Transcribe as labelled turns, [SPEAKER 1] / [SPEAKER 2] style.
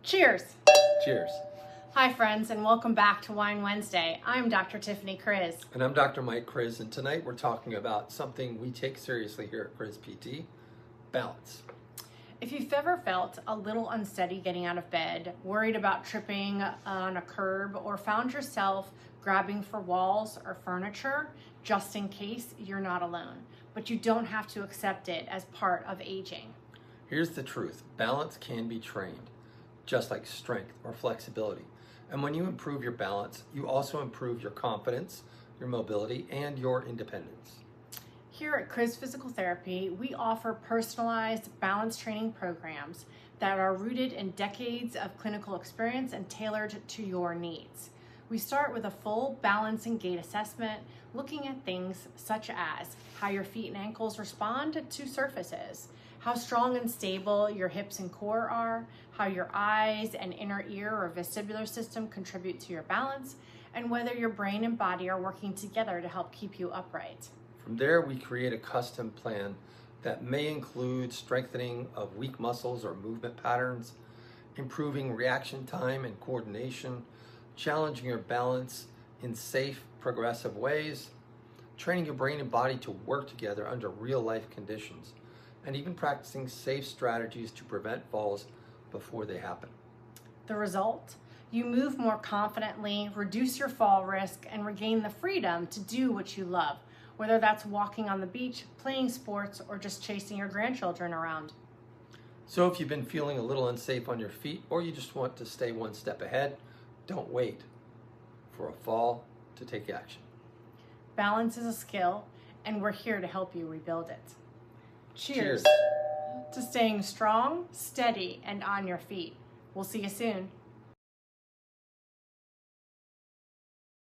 [SPEAKER 1] Cheers!
[SPEAKER 2] Cheers.
[SPEAKER 1] Hi friends, and welcome back to Wine Wednesday. I'm Dr. Tiffany Kriz.
[SPEAKER 2] And I'm Dr. Mike Kriz, and tonight we're talking about something we take seriously here at Kriz PT, balance.
[SPEAKER 1] If you've ever felt a little unsteady getting out of bed, worried about tripping on a curb, or found yourself grabbing for walls or furniture, just in case, you're not alone. But you don't have to accept it as part of aging.
[SPEAKER 2] Here's the truth. Balance can be trained, just like strength or flexibility. And when you improve your balance, you also improve your confidence, your mobility, and your independence.
[SPEAKER 1] Here at Kriz Physical Therapy, we offer personalized balance training programs that are rooted in decades of clinical experience and tailored to your needs. We start with a full balance and gait assessment, looking at things such as how your feet and ankles respond to surfaces, how strong and stable your hips and core are, how your eyes and inner ear or vestibular system contribute to your balance, and whether your brain and body are working together to help keep you upright.
[SPEAKER 2] From there, we create a custom plan that may include strengthening of weak muscles or movement patterns, improving reaction time and coordination, challenging your balance in safe, progressive ways, training your brain and body to work together under real-life conditions, and even practicing safe strategies to prevent falls before they happen.
[SPEAKER 1] The result? You move more confidently, reduce your fall risk, and regain the freedom to do what you love, whether that's walking on the beach, playing sports, or just chasing your grandchildren around.
[SPEAKER 2] So if you've been feeling a little unsafe on your feet, or you just want to stay one step ahead, don't wait for a fall to take action.
[SPEAKER 1] Balance is a skill, and we're here to help you rebuild it. Cheers to staying strong, steady, and on your feet. We'll see you soon.